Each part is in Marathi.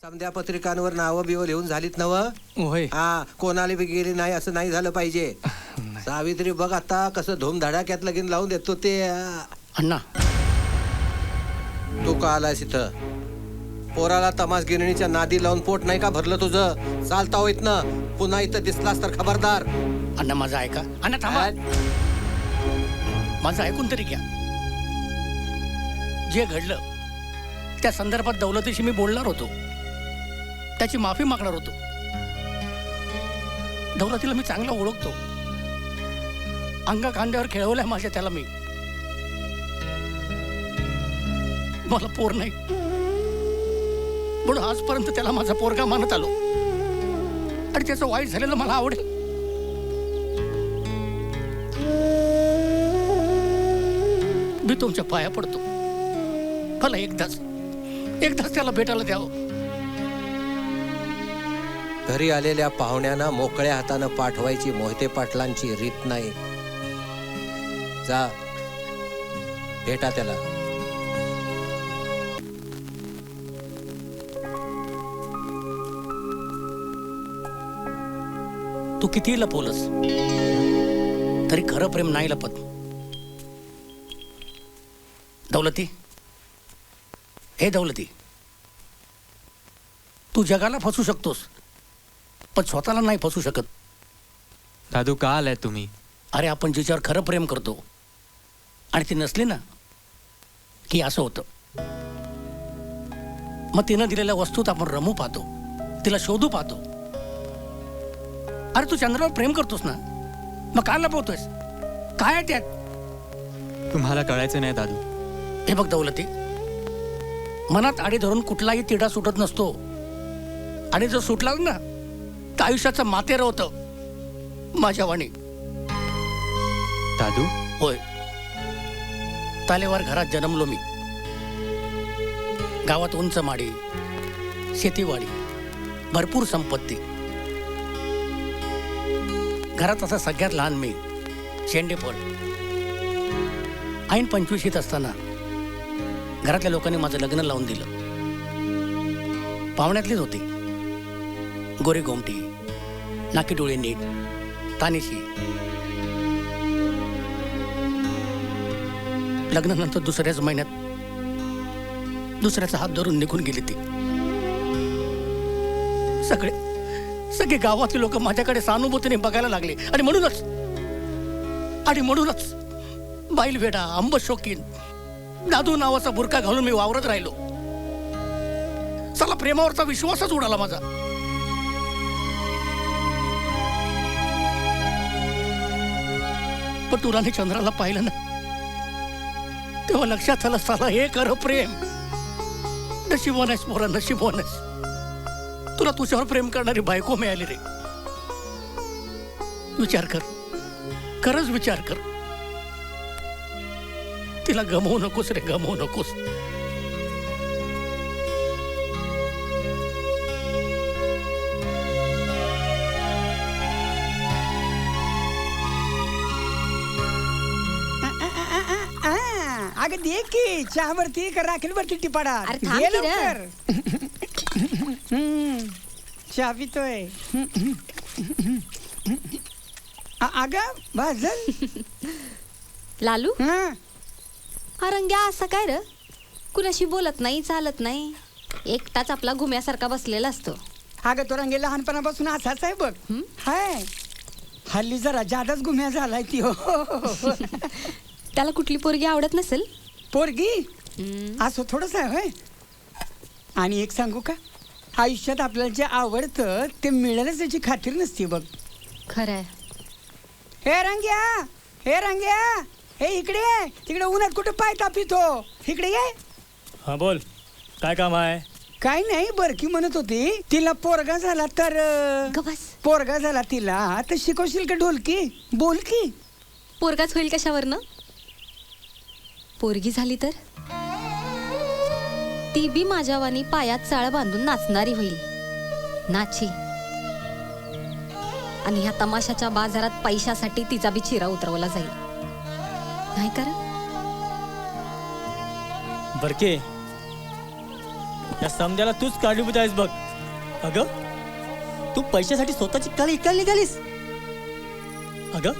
समध्या पत्रिकांवर नावं बिव लिहून झालीत नव. होय. हा, कोणाला बी गेली नाही असं नाही झालं पाहिजे. सावित्री बघ आता कसं धूमधडाक्यात लगीन लावून देतो ते. अण्णा, तू का आलायस इथं? पोराला तमास गिरणीच्या नादी लावून पोट नाही का भरलं तुझं? चालता होईत ना, पुन्हा इथं दिसलास तर खबरदार. अण्णा माझं ऐका. अण्णा थांबा, माझं ऐकून तरी घ्या. जे घडलं त्या संदर्भात दौलतीशी मी बोलणार होतो, त्याची माफी मागणार होतो. दौलतीला मी चांगला ओळखतो, अंगा खांद्यावर खेळवलंय माझ्या त्याला मी. मला पोर नाही म्हणून आजपर्यंत त्याला माझा पोरगा मानत आलो, आणि त्याचं वाईट झालेलं मला आवडेल. मी तुमच्या पाया पडतो, मला एकदाच त्याला भेटायला द्यावं. घरी आलेल्या पाहुण्यांना मोकळ्या हातानं पाठवायची मोहिते पाटलांची रीत नाही. जा, भेटा त्याला. तू किती लपवलंस तरी खरं प्रेम नाही लपत. दौलती, हे दौलती, तू जगाला फसू शकतोस पण स्वतःला नाही फसू शकत. दादू का आलाय तुम्ही? अरे आपण जिच्यावर खरं प्रेम करतो आणि ती नसली ना की असं होतं. मग तिनं दिलेल्या वस्तूत आपण रमू पाहतो, तिला शोधू पाहतो. अरे तू चंद्रावर प्रेम करतोस ना, मग काय लपवतोयस? काय आहे त्यात? तुम्हाला कळायचं नाही दादू. हे बघ दौलती, मनात आडी धरून कुठलाही तिढा सुटत नसतो, आणि जर सुटला ना तर आयुष्याचं मातेर होतं माझ्या वाणी. दादू, होय, तालेवार घरात जन्मलो मी. गावात उंच माडी, शेतीवाडी, भरपूर संपत्ती. घरात असा सगळ्यात लहान मी, शेंडेफळ. ऐन 25शीत असताना घरातल्या लोकांनी माझं लग्न लावून दिलं. पाहुण्यातलीच होती, गोरी गोमटी, नाकी डोळे नीट, तानीशी. लग्नानंतर दुसऱ्याच महिन्यात दुसऱ्याचा हात धरून निघून गेली ती. सगळे गावातले लोक माझ्याकडे सहानुभूतीने बघायला लागले, आणि म्हणूनच बैलवेडा, आंब शौकीन, दादू नावाचा बुरका घालून मी वावरत राहिलो. चला, प्रेमावरचा विश्वासच उडाला माझा. पण तुला चंद्राला पाहिलं ना तेव्हा लक्षात आलं, साला हे खरं प्रेम. नशिबवानच मोरा, नशिबवानच तुला तुझ्यावर प्रेम करणारी बायको मिळाली रे. विचार कर, खरंच विचार कर. तिला गमवू नकोस रे, गमवू नकोस. अगं दे की, चहावरती का राखेलवरती टिपाडा. अरे थांब दे की रे. लवकर. चहा पितोय. अगं भाजल. लालू, हा, हा रंग्या असा काय र? कुणाशी बोलत नाही, चालत नाही, एकटाच आपला घुम्यासारखा बसलेला असतो. अगं तो रंगे लहानपणापासून असाच आहे बघ. हाय, हल्ली जरा जादाच गुम्या झालाय ती. हो त्याला कुठली पोरगी आवडत नसेल? पोरगी असं थोडंच आहे होय. आणि एक सांगू का, आयुष्यात आपल्याला जे आवडतं ते मिळेलच याची खात्री नसते बघ. खरंय. हे रंग्या, हे इकडे ये. तिकडे उन्हात कुठे पाय तापितो, इकडे ये. हा बोल, काय काम आहे? काय नाही, बरकी म्हणत होती तिला पोरगा झाला तर गबस. पोरगा झाला तिला तर शिकवशील का ढोलकी? बोल की. पोरगाच होईल कशावरनं? पोरगी झाली तर ती बी माझ्या वाणी पायात चाळ बांधून नाचणारी होईल. नाची. आणि ह्या तमाशाच्या बाजारात पैशासाठी तिचा बी चिरा उतरवला जाईल, नाही कर? बरके, त्या समजायला तूच कारणीभूत आहेस बघ. अगं तू पैशासाठी स्वतःची कला इकायला निघालीस. अगं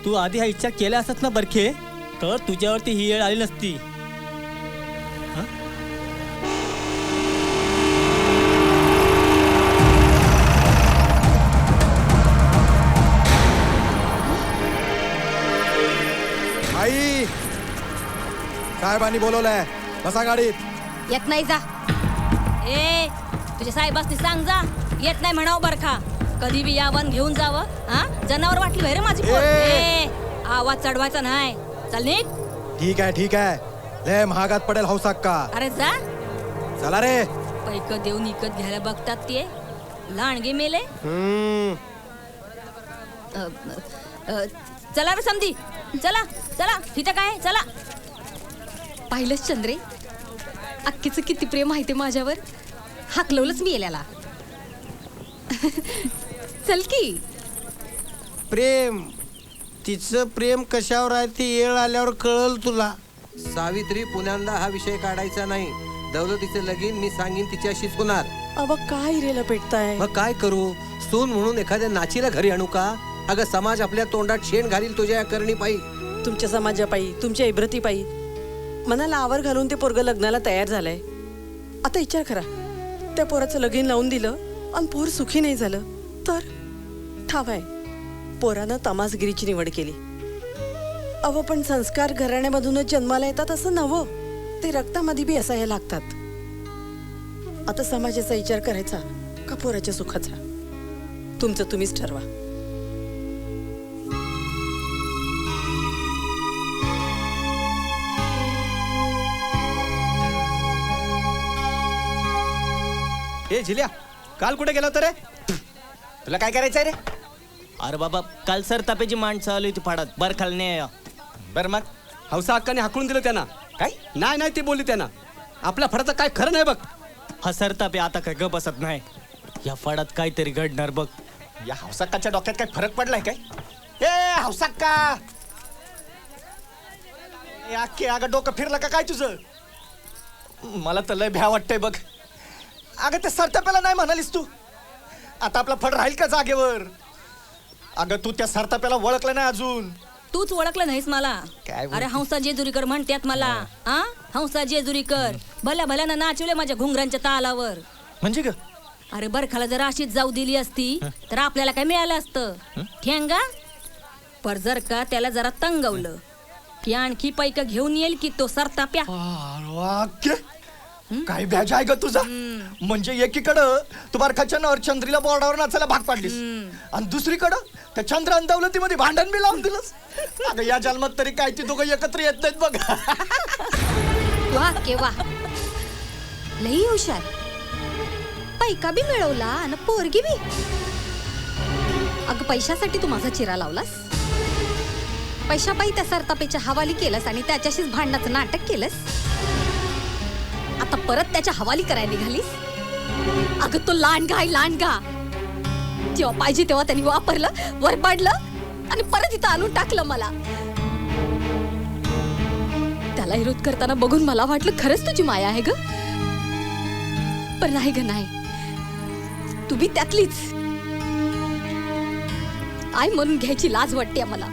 तू आधी ह्या इच्छा केल्या असत ना बरखे, तर तुझ्यावरती ही वेळ आली नसती. आई साहेबांनी बोलवलंय, बसा गाडीत. येत नाही जा. ए तुझ्या साहेबासनी सांग जा, येत नाही म्हणावं बरखा. कधी बी यावन घेऊन जावं. हा जनावर वाटली भैर माझी पोर. ए आवाज चढवायचा नाही. चल निघ. ठीक आहे लय महागात पडेल हौसाक्का. अरे जा. चला रे. पैक देऊन इकत घ्यायला बघतात ते लांडगे मेले. चला रे समधी, चला चला. तिथं काय चला. पाहिलंच चंद्रे, अक्कीचं किती प्रेम आहे ते माझ्यावर. हाकलवलंच मी येल्याला. चल की. प्रेम, तिचं प्रेम कशावर आहे ती येळ आल्यावर कळल तुला. सावित्री पुण्यांदा हा विषय काढायचा नाही. दौलतीचं लगीन मी सांगीन तिच्याशीच होणार. अव काय रे लपेटताय? मग काय करू? सून म्हणून एखाद्या नाचीला घरी आणू का? अगं समाज आपल्या तोंडात शेण घालील तुझ्या या करणी पायी. तुमच्या समाजापायी, तुमच्या इब्रती पायी मनाला आवर घालून ते पोरग लग्नाला तयार झालंय. आता विचार करा, त्या पोराचं लगीन लावून दिलं आणि पोर सुखी नाही झालं तर ठाव आहे पोरानं तमासगिरीची निवड केली. अव पण संस्कार घराण्यामधूनच जन्माला येतात असं नवं, ते रक्तामध्ये बी असायला लागतात. आता समाजाचा विचार करायचा का पोराच्या सुखाचा? तुमचं तुम्हीच ठरवा. ए झिल्या, काल कुठे गेला होता रे? तुला काय करायचंय रे? अरे बाबा काल सर तापेची माणसं आली होती फाडात बर खालने. बरं मग हौसा हक्काने हाकलून दिलं त्यांना. काय नाही ते बोलली त्यांना. आपल्या फडाचं काय खरं नाही बघ. हा सर तापे आता काय ग बसत नाही. या फाडात काहीतरी घडणार बघ. या हौसाक्काच्या डोक्यात काय फरक पडलाय काय? ए हौसाक्का, अख्खे अगं डोकं फिरलं का काय तुझं? मला तर लय भ्या वाटतंय बघ. अगं ते सरताप्याला नाही म्हणालीस तू. आता आपला फड राहील का जागेवर? अगं तू त्या सरताप्याला ओळखलं नाही अजून. तूच ओळखलं नाहीस मला. काय बोलते? अरे हंसा जेजुरीकर म्हणतात मला. हा हंसा जेजुरीकर भल्या भल्यानं नाचवले माझ्या घुंगरांच्या तालावर. म्हणजे ग? अरे बरखाला जर अशीच जाऊ दिली असती तर आपल्याला काय मिळालं असतं? ठेंगा. पर जर का त्याला जरा तंगवलं की आणखी पैक घेऊन येईल की तो सरताप्या. वाक्य काय भ्याज आहे ग तुझा? म्हणजे एकीकडं तू बारखाच्या नावावर चंद्रीला बोर्डावर नाचायला भाग पाडलीस आणि दुसरीकडं त्या चंद्र आणि दौलतीमध्ये भांडण बी लावून दिलंस. अगं या जन्मात तरी काय ती दोघं एकत्र येत नाहीत बघ. वा केव्हा लई हुशार. पैका बी मिळवला आणि पोरगी बी. अगं पैशासाठी तू माझा चिरा लावलास. पैशापायी त्या सरतापेच्या हवाली केलंस आणि त्याच्याशीच भांडणाचं नाटक केलंस. आता परत त्याच्या हवाली करायला निघालीस. अगं तो लांडगा आहे लांडगा. जेव्हा पाहिजे तेव्हा त्यांनी वापरलं, वर पाडलं आणि परत इथं आणून टाकलं मला. त्याला विरोध करताना बघून मला वाटलं खरंच तुझी माया आहे ग. पण नाही ग नाही, तू बी त्यातलीच. आई म्हणून घ्यायची लाज वाटते मला.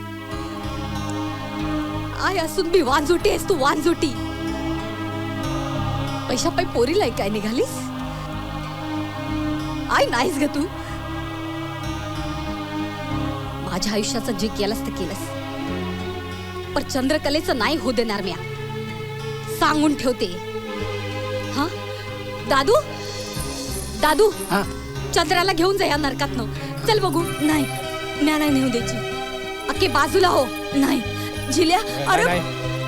आई असून बी वांजोटी आहेस तू, वांजोटी. पैशापाई पोरीला काय निघालीस? आई नाहीस ग तू. माझ्या आयुष्याचं जे केलंस ते केलंस, पण चंद्रकलेचं नाही हो देणार म्या. सांगून ठेवते. हा दादू, दादू चंद्राला घेऊन जा या नरकातनं. चल बघू. नाही म्या नाही नेऊ द्यायची. अक्के बाजूला हो. नाही झिल्या. अरे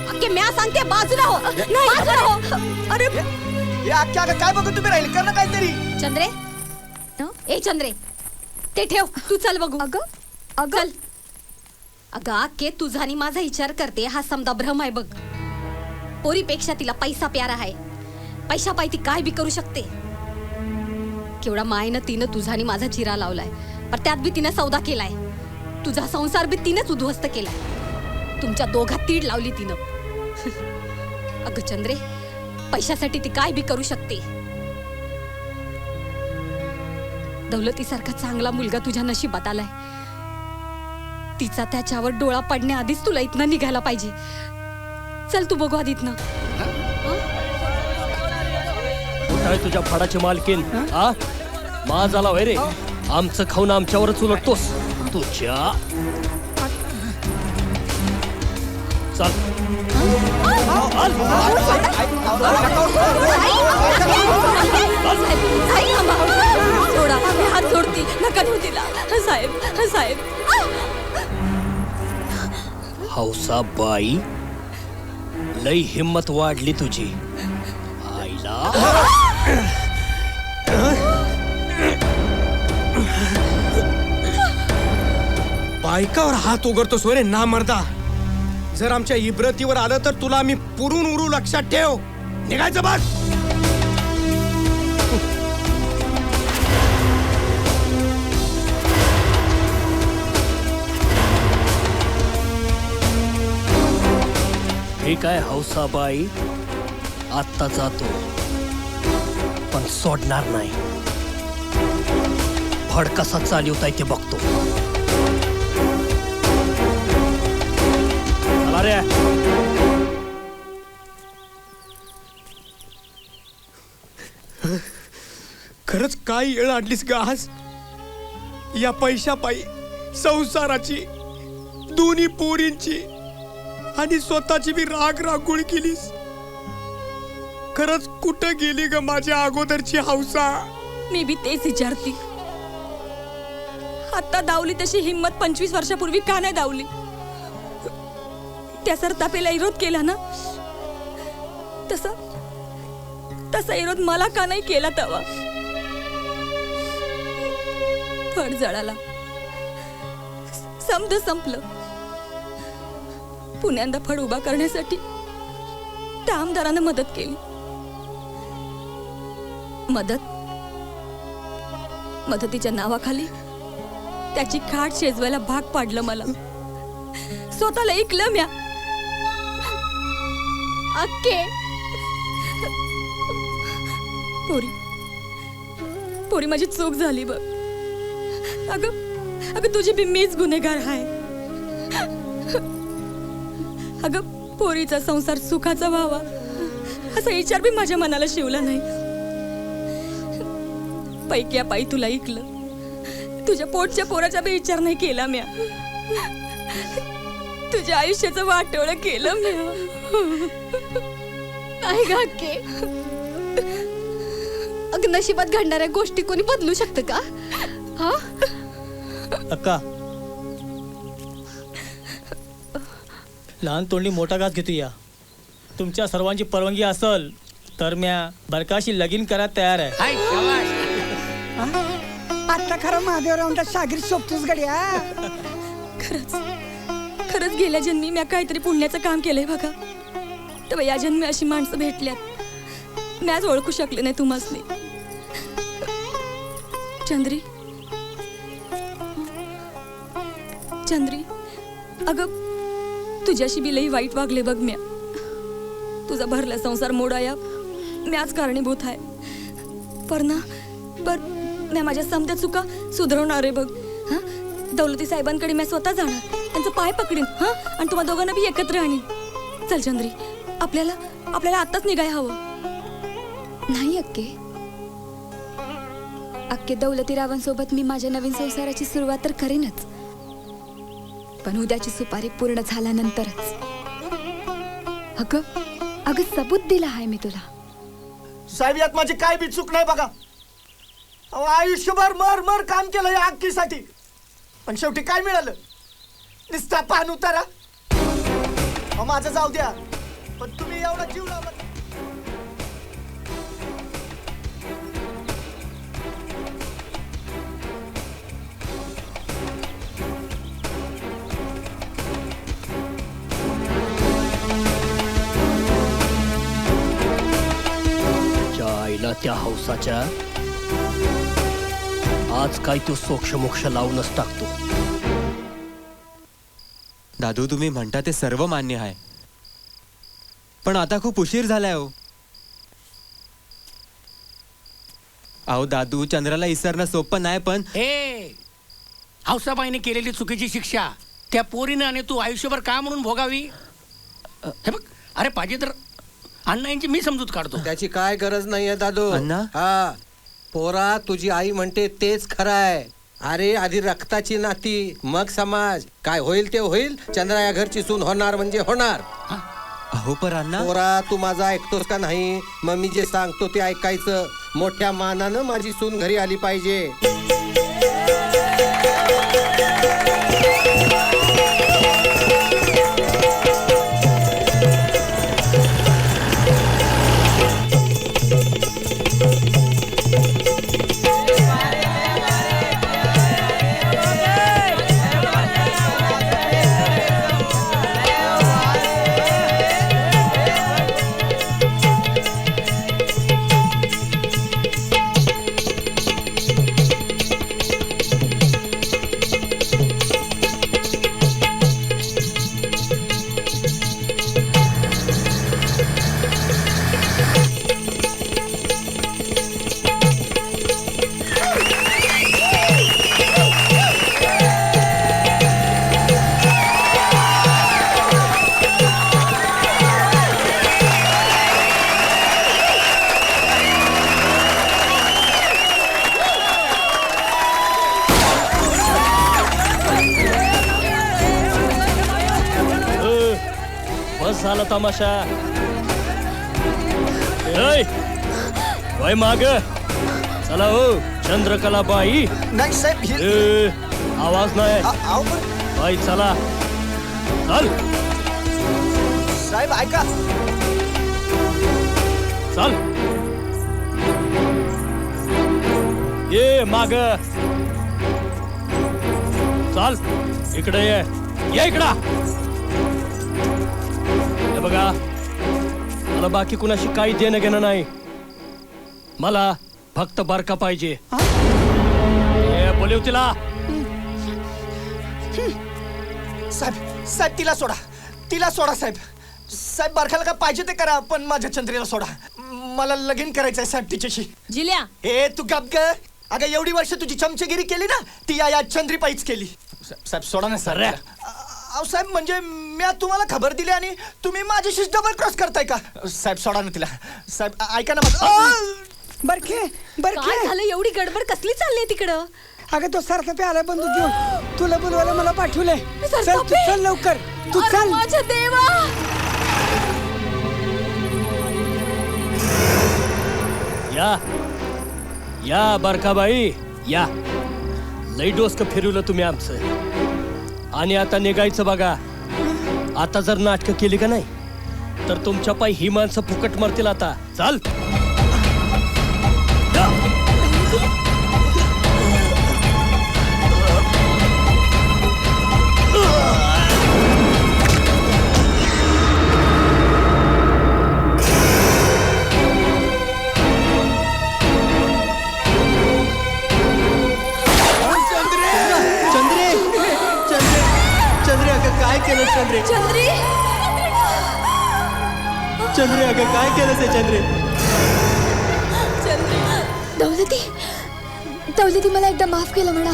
अक्के म्या सांगते बाजूला हो. नाही बाजूला हो. अरे काय बघू तुम्ही राहील कर ना काहीतरी. चंद्रे, ए चंद्रे ते ठेव. तू चल बघू. अगं अगं अगं अक्के तुझा आणि माझा विचार करते हा समदा भ्रम आहे बघ. पोरीपेक्षा तिला पैसा प्यारा आहे. पैसा पायी ती काय बी करू शकते. केवढा मायनं तिनं तुझा आणि माझा चिरा लावलाय, पण त्यात बी तिनं सौदा केलाय. तुझा संसार बी तिनंच उद्ध्वस्त केलाय. तुमच्या दोघात तीड लावली तिनं. अगं चंद्रे, पैशासाठी ती काय बी करू शकते, दौलतीसारखा चांगला मुलगा तुझ्या नशिबात आलाय. तिचा त्याच्यावर डोळा पडण्याआधीच तुला इथनं निघायला पाहिजे. चल तू बघू आधी इथनं. काय तुझ्या फडाची मालकीन हा माज आला वय रे. आमचं खाऊन आमच्यावरच उलटतोस तुझ्या. चल सोडा, मी हात सोडती, नका देऊ तिला. साहेब साहेब. हौसाबाई लई हिम्मत वाढली तुझी. आईला बायकावर हात उघडतो सोरे ना मर्दा. जर आमच्या इब्रतीवर आलं तर तुला आम्ही पुरून उरू. लक्षात ठेव. निघायचं बस. ठीक आहे हौसाबाई, आत्ता जातो पण सोडणार नाही. फड कसा चालवताय ते बघतो. चला रे. खरंच काय येळ आणलीस ग आज. या पैशापायी संसाराची, दोन्ही पोरींची आणि स्वतःची बी राग रागोळी केलीस. खरंच कुठं गेली ग माझ्या अगोदरची हौसा. मी बी तेच विचारती. आता दावली तशी हिम्मत 25 वर्षापूर्वी का नाही दावली. त्या सरतापेला विरोध केला ना, तसा विरोध मला का नाही केला तवा. फड जळाला, समज संपलं. पुण्यांदा फड उभा करण्यासाठी त्या आमदारानं मदत केली. मदतीच्या नावाखाली त्याची खाट शेजवायला भाग पाडलं मला. स्वतःला ऐकलं म्या. अक्के पोरी माझी चूक झाली बघ. अगं तुझी बी मीच गुन्हेगार आहे. अगं पोरीचा संसार सुखाचा व्हावा असा विचार बी माझ्या मनाला शिवला नाही. पैक्या पायी तुला ऐकलं. तुझ्या पोटच्या पोराचा बी विचार नाही केला म्या. तुझ्या आयुष्याचं वाटोळं केलं म्या. नाही ग अक्के. अगं नशिबात घडणाऱ्या गोष्टी कोणी बदलू शकतं का. हा अक्का, लहान तोंडी मोठा घास घेतो या. तुमच्या सर्वांची परवानगी असल तर म्या बरकाशी लगीन करायला तयार आहे. आता खरं महादेवरावांचा शागीर सोबतोच गड्या. खरंच गेल्या जन्मी म्या काहीतरी पुण्याचं काम केलंय बघा. तेव्हा या जन्मी अशी माणसं भेटल्यात मॅच ओळखू शकले नाही तुम्हासनी. चंद्री अगं तुझ्याशी बी लई वाईट वागले बघ म्या. तुझा भरला संसार मोडाया म्याच कारणीभूत आहे. पर म्या माझ्या समत्या चुका सुधारवणार आहे बघ. हा दौलती साहेबांकडे मी स्वतः जाणार, त्यांचं पाय पकडीन हा आणि तुम्हा दोघांना बी एकत्र आणीन. चल चंद्री, आपल्याला आत्ताच निघाय हवं. नाही अक्के दौलतीरावांसोबत मी माझ्या नवीन संसाराची सुरुवात तर करीनच, पण उद्याची सुपारी पूर्ण झाल्यानंतरच. अगं सबूत दिला आहे मी तुला. साहेब यात माझी काय बी चूक नाही बघा. आयुष्यभर मर काम केलं या अक्कीसाठी, पण शेवटी काय मिळालं? निस्ता पान उतारा. माझं जाऊ द्या, पण तुम्ही एवढा जीव लावला. आईला त्या हौसाच्या आज काय तो सोक्षमोक्ष लावूनच टाकतो. दादू तुम्ही म्हणता ते सर्व मान्य आहे, पण आता खूप उशीर झालाय हो. अहो दादू, चंद्राला इसरणं सोपं नाही, पण हे हौसाबाईने केलेली चुकीची शिक्षा त्या पोरीनं आणि तू आयुष्यभर का म्हणून भोगावी? हे बघ, अरे पाहिजे तर अण्णा यांची मी समजूत काढतो. त्याची काय गरज नाहीये दादू. अण्णा? हा पोरा, तुझी आई म्हणते तेच खरं आहे. अरे आधी रक्ताची नाती, मग समाज. काय होईल ते होईल. चंद्रा या घरची सून होणार म्हणजे होणार. अहो पर अण्णा, पोरा, तू माझा ऐकतोस का नाही? मग मी जे सांगतो ते ऐकायचं. मोठ्या मानानं माझी सून घरी आली पाहिजे. बस झाला तमाशा. वय माग चला हो चंद्रकलाबाई. नाही साहेब, आवाज नाही बाई, चला चल. साहेब ऐका. चल ये माग. चल इकडे ये इकडं. हे बघा, मला बाकी कुणाशी काही देणं घेणं नाही. मला फक्त बारका पाहिजे. बोलव तिला. साहेब साहेब तिला सोडा, तिला सोडा साहेब. साहेब बारखाला काय पाहिजे ते करा, पण माझ्या चंद्रीला सोडा. मला लगीन करायचंय साहेब तिच्याशी. जिल्या ए तू गप ग. अगं एवढी वर्ष तुझी चमचेगिरी केली ना, ती या चंद्रीपाईच केली. साहेब सोडा ना सर. अहो साहेब, म्हणजे मी तुम्हाला खबर दिली आणि तुम्ही माझ्याशीच डबल क्रॉस करताय का? साहेब सोडा ना तिला. साहेब ऐका ना माझं. बरखे काय बरखे, झालं? एवढी गडबड कसली चालली तिकडं? अगं तो सरतापे आला बंदूक घेऊन. तुला बोलवायला मला पाठवलंय. चल तू सरतापे? चल लवकर, तू अरे चल. माझ्या देवा. या बारकाबाई या. लई डोसकं फिरवलं तुम्ही आमचं, आणि आता निघायचं बघा. आता जर नाटकं केली का नाही तर तुमच्या पायी ही माणसं फुकट मरतील. आता चाल. चंद्रे अगं काय केलं? चंद्रे चंद्री, चंद्रे अगं काय केलं ते? चंद्रे दौलती, दौलती मला एकदा माफ केलं म्हणा.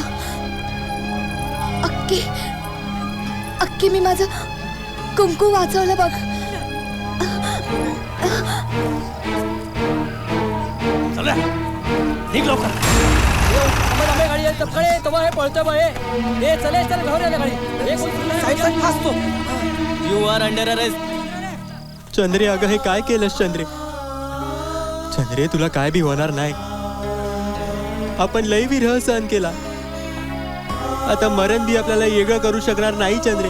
अक्की मी माझं कुंकू वाचवलं बघ. चला निघ लवकर. गाडी हे पळतो हे. चले चल गाडी. You are under arrest. चंद्रे अगं हे काय केलंस? चंद्रे चंद्रे तुला काय बी होणार नाही. आपण लई विरह सहन केला. आता मरण बी आपल्याला वेगळं करू शकणार नाही. चंद्रे